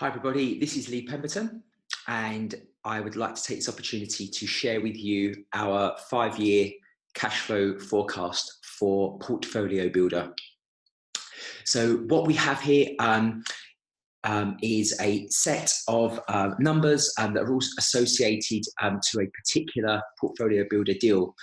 Hi everybody, this is Lee Pemberton, and I would like to take this opportunity to share with you our 5-year cash flow forecast for Portfolio Builder. So what we have here is a set of numbers that are all associated to a particular Portfolio Builder deal.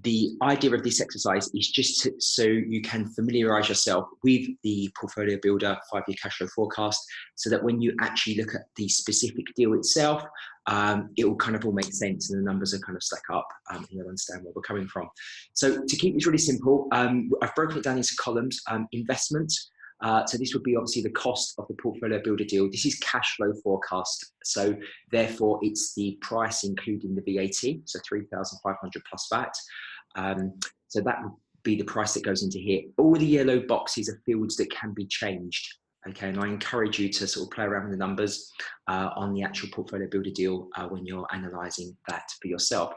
The idea of this exercise is just so you can familiarize yourself with the Portfolio Builder 5-year cash flow forecast, so that when you actually look at the specific deal itself, it will kind of all make sense and the numbers are kind of stack up and you'll understand where we're coming from. So to keep this really simple, I've broken it down into columns. Investment. So this would be obviously the cost of the Portfolio Builder deal. This is cash flow forecast. So therefore it's the price including the VAT, so 3,500 plus VAT. So that would be the price that goes into here. All the yellow boxes are fields that can be changed. Okay, and I encourage you to sort of play around with the numbers on the actual Portfolio Builder deal when you're analysing that for yourself.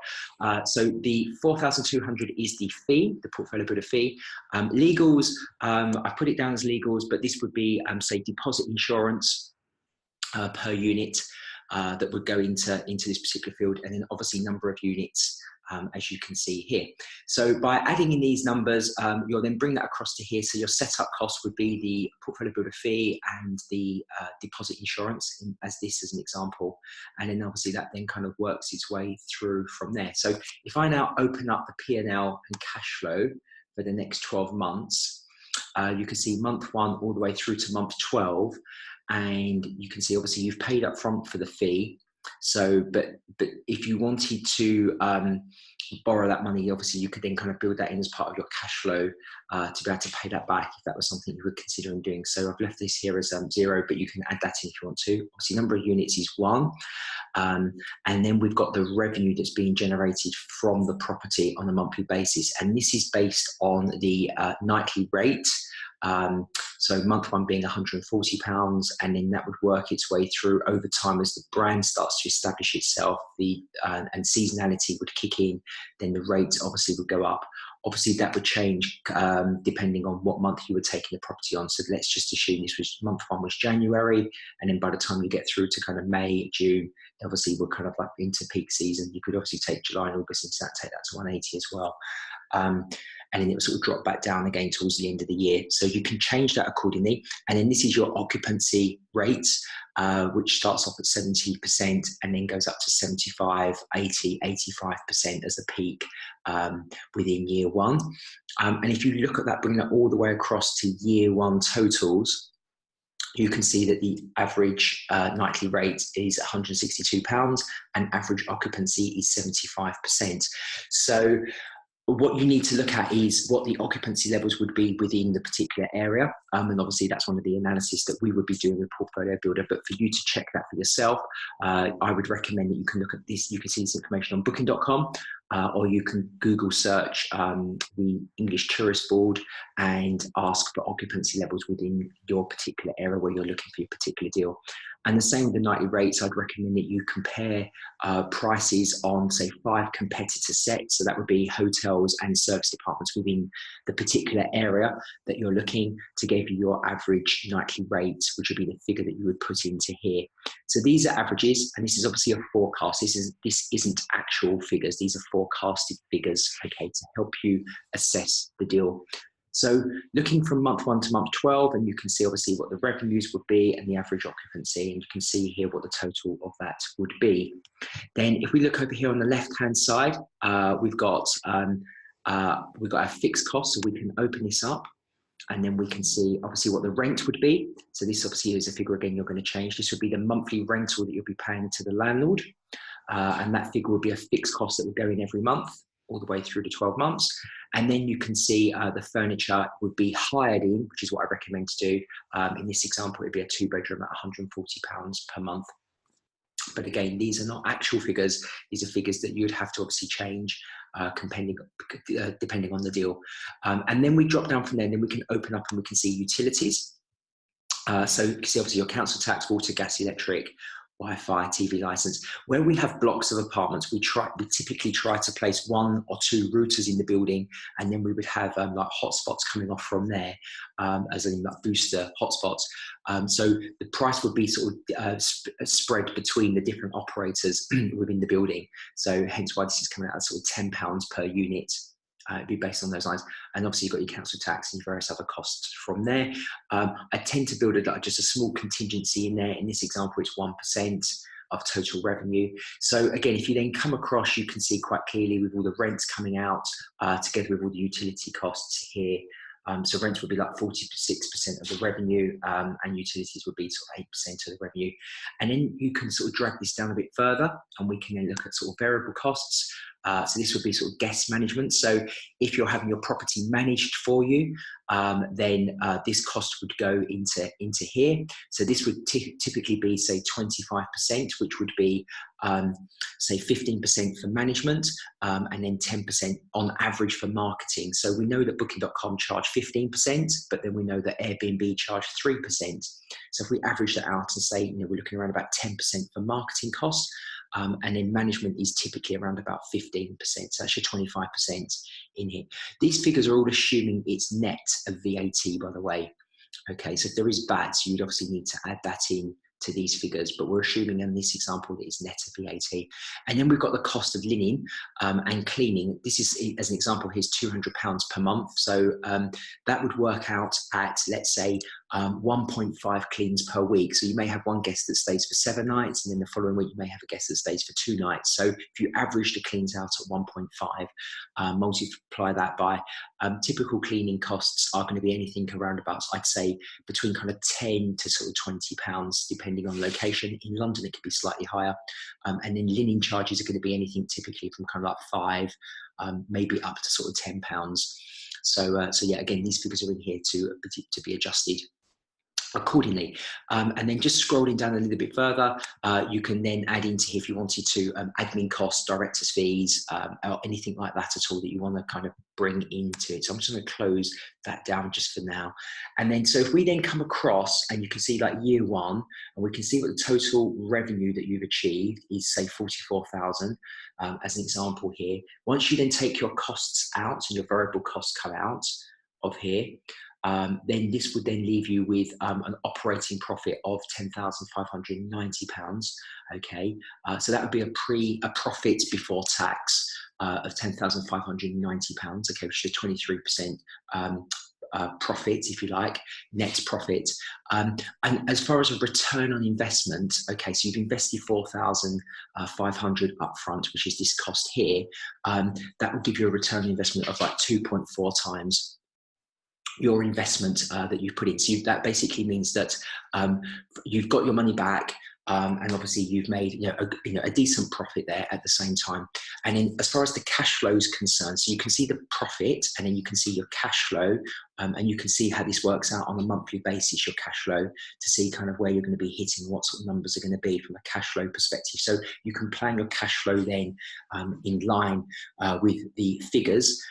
So the 4,200 is the fee, the Portfolio Builder fee. Legals, I've put it down as legals, but this would be, say, deposit insurance per unit that would go into this particular field, and then obviously number of units, as you can see here. So by adding in these numbers, you'll then bring that across to here. So your setup cost would be the Portfolio Builder fee and the deposit insurance, as an example. And then obviously that then kind of works its way through from there. So if I now open up the P&L and cash flow for the next 12 months, you can see month 1 all the way through to month 12. And you can see obviously you've paid up front for the fee. So, but if you wanted to borrow that money, obviously you could then kind of build that in as part of your cash flow to be able to pay that back if that was something you were considering doing. So I've left this here as 0, but you can add that in if you want to. Obviously, number of units is 1. And then we've got the revenue that's being generated from the property on a monthly basis. And this is based on the nightly rate. So month 1 being £140, and then that would work its way through over time as the brand starts to establish itself. And seasonality would kick in, then the rates obviously would go up. Obviously that would change depending on what month you were taking the property on. So let's just assume this was month 1 was January, and then by the time you get through to kind of May, June, obviously we're kind of like into peak season. You could obviously take July and August into that, take that to 180 as well. And then it will sort of drop back down again towards the end of the year. So you can change that accordingly. And then this is your occupancy rates, which starts off at 70% and then goes up to 75, 80, 85% as a peak within year 1. And if you look at that, bring that all the way across to year 1 totals, you can see that the average nightly rate is £162 and average occupancy is 75%. So what you need to look at is what the occupancy levels would be within the particular area. And obviously that's one of the analysis that we would be doing with Portfolio Builder. But for you to check that for yourself, I would recommend that you can look at this. You can see this information on booking.com, or you can Google search the English Tourist Board and ask for occupancy levels within your particular area where you're looking for your particular deal. And the same with the nightly rates. I'd recommend that you compare prices on, say, 5 competitor sets. So that would be hotels and service departments within the particular area that you're looking, to give you your average nightly rates, which would be the figure that you would put into here. So these are averages, and this is obviously a forecast. This isn't actual figures. These are forecasted figures, okay, to help you assess the deal. So looking from month 1 to month 12, and you can see obviously what the revenues would be and the average occupancy, and you can see here what the total of that would be. Then if we look over here on the left-hand side, we've got a fixed cost, so we can open this up, and then we can see obviously what the rent would be. So this obviously is a figure, again, you're going to change. This would be the monthly rental that you'll be paying to the landlord, and that figure would be a fixed cost that would go in every month, all the way through to 12 months. And then you can see the furniture would be hired in, which is what I recommend to do. In this example, it'd be a 2-bedroom at £140 per month. But again, these are not actual figures. These are figures that you'd have to obviously change depending on the deal. And then we drop down from there, and then we can open up and we can see utilities. So you can see obviously your council tax, water, gas, electric, Wi-Fi, TV license. Where we have blocks of apartments, we typically try to place 1 or 2 routers in the building, and then we would have like hotspots coming off from there, as in like booster hotspots. So the price would be sort of spread between the different operators within the building. So hence why this is coming out at sort of £10 per unit. It'd be based on those lines, and obviously you've got your council tax and various other costs from there. I tend to build just a small contingency in there. In this example, it's 1% of total revenue. So again, if you then come across, you can see quite clearly with all the rents coming out together with all the utility costs here. So rent would be like 46% of the revenue, and utilities would be sort of 8% of the revenue. And then you can sort of drag this down a bit further, and we can then look at sort of variable costs. So this would be sort of guest management. So if you're having your property managed for you, then this cost would go into here. So this would typically be, say, 25%, which would be, say, 15% for management, and then 10% on average for marketing. So we know that Booking.com charge 15%, but then we know that Airbnb charge 3%. So if we average that out and say, we're looking around about 10% for marketing costs, and then management is typically around about 15%, so actually 25% in here. These figures are all assuming it's net of VAT, by the way. Okay, so if there is VAT, you'd obviously need to add that in to these figures, but we're assuming in this example that it's net of VAT. And then we've got the cost of linen and cleaning. This is, as an example, here's £200 per month. So that would work out at, let's say, 1.5 cleans per week. So you may have one guest that stays for 7 nights, and then the following week you may have a guest that stays for 2 nights. So if you average the cleans out at 1.5, multiply that by typical cleaning costs are going to be anything around about, I'd say, between kind of 10 to sort of £20, depending on location. In London, it could be slightly higher. And then linen charges are going to be anything typically from kind of like 5, maybe up to sort of £10. So yeah, again, these figures are in here to be adjusted accordingly. And then just scrolling down a little bit further, you can then add into here, if you wanted to, admin costs, directors' fees, or anything like that at all that you want to kind of bring into it. So I'm just going to close that down just for now. And then, so if we then come across, and you can see like year 1, and we can see what the total revenue that you've achieved is, say, 44,000, as an example here. Once you then take your costs out and your variable costs come out of here, then this would then leave you with an operating profit of £10,590. Okay, so that would be a profit before tax of £10,590. Okay, which is a 23% profit, if you like, net profit. And as far as a return on investment, okay, so you've invested 4,500 upfront, which is this cost here. That will give you a return on investment of like 2.4 times your investment that you've put in. So that basically means that you've got your money back, and obviously you've made a decent profit there at the same time. And then as far as the cash flow is concerned, so you can see the profit, and then you can see your cash flow, and you can see how this works out on a monthly basis, your cash flow, to see kind of where you're going to be hitting, what sort of numbers are going to be from a cash flow perspective. So you can plan your cash flow then in line with the figures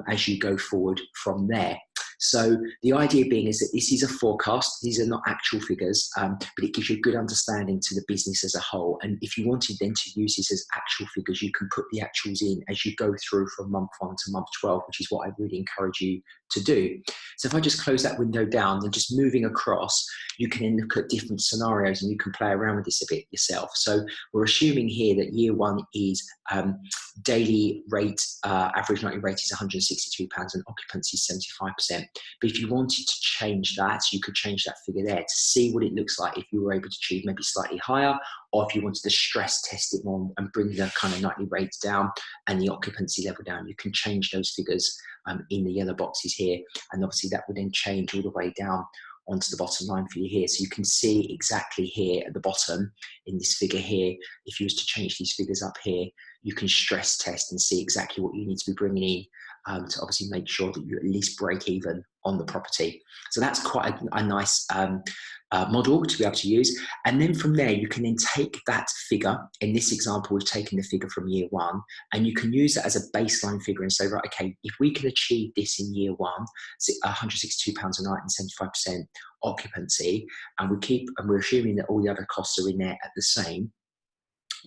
as you go forward from there. So the idea being is that this is a forecast. These are not actual figures, but it gives you a good understanding to the business as a whole. And if you wanted then to use this as actual figures, you can put the actuals in as you go through from month 1 to month 12, which is what I really encourage you to do. So if I just close that window down, then just moving across, you can then look at different scenarios and you can play around with this a bit yourself. So we're assuming here that year 1 is daily rate, average nightly rate is £162 and occupancy is 75%. But if you wanted to change that, you could change that figure there to see what it looks like if you were able to achieve maybe slightly higher, or if you wanted to stress test it more and bring the kind of nightly rates down and the occupancy level down. You can change those figures in the yellow boxes here, and obviously that would then change all the way down onto the bottom line for you here. So you can see exactly here at the bottom in this figure here, if you was to change these figures up here, you can stress test and see exactly what you need to be bringing in to obviously make sure that you at least break even on the property. So that's quite a nice model to be able to use. And then from there, you can then take that figure. In this example, we've taken the figure from year one, and you can use it as a baseline figure and say, right, okay, if we can achieve this in year one, so £162 a night and 75% occupancy, and we're assuming that all the other costs are in there at the same,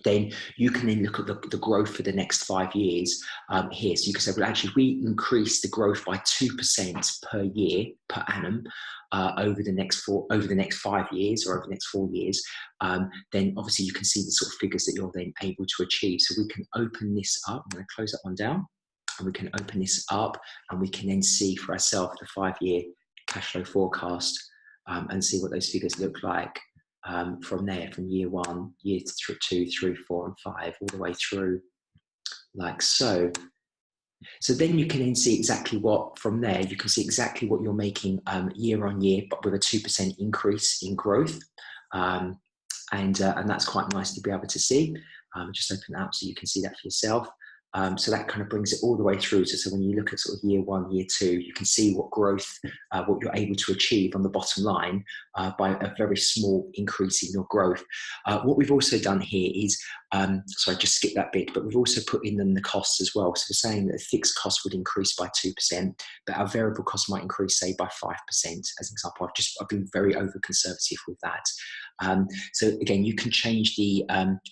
then you can then look at the growth for the next 5 years here. So you can say, well, actually, if we increase the growth by 2% per year, per annum, over the next 5 years or over the next 4 years, then obviously you can see the sort of figures that you're then able to achieve. So we can open this up. I'm going to close that one down, and we can open this up, and we can then see for ourselves the 5-year cash flow forecast, and see what those figures look like. From there, from year 1, year 2, 3, 4, and 5, all the way through, like so. So then you can then see exactly what, from there, you can see exactly what you're making year on year, but with a 2% increase in growth. And that's quite nice to be able to see. Just open that up so you can see that for yourself. So that kind of brings it all the way through. So when you look at sort of year 1, year 2, you can see what growth, what you're able to achieve on the bottom line by a very small increase in your growth. What we've also done here is, sorry, just skip that bit, but we've also put in the costs as well. So we're saying that the fixed cost would increase by 2%, but our variable cost might increase, say, by 5%, as an example. I've been very over conservative with that. So again, you can change the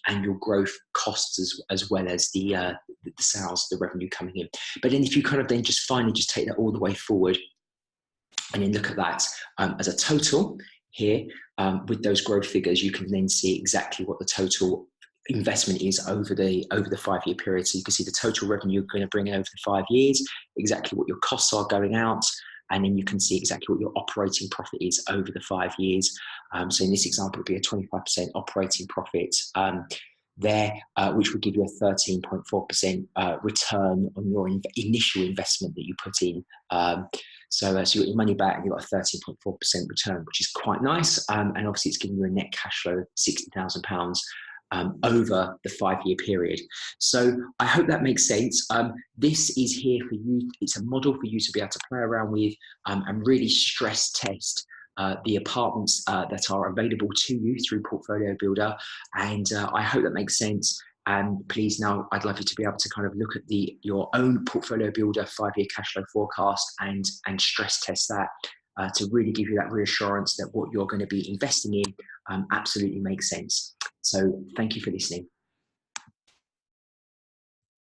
annual growth costs as well as the sales, the revenue coming in. But then if you kind of then just finally just take that all the way forward and then look at that as a total here, with those growth figures, you can then see exactly what the total investment is over the 5-year period. So you can see the total revenue you're going to bring in over the 5 years, exactly what your costs are going out, and then you can see exactly what your operating profit is over the 5 years. So in this example, it would be a 25% operating profit there, which would give you a 13.4% return on your initial investment that you put in. So you got your money back and you've got a 13.4% return, which is quite nice. And obviously it's giving you a net cash flow of £60,000 over the 5-year period. So I hope that makes sense. This is here for you. It's a model for you to be able to play around with and really stress test the apartments that are available to you through Portfolio Builder. And I hope that makes sense. And please, now I'd love you to be able to kind of look at your own Portfolio Builder 5-year cash flow forecast and stress test that to really give you that reassurance that what you're going to be investing in absolutely makes sense. So thank you for listening.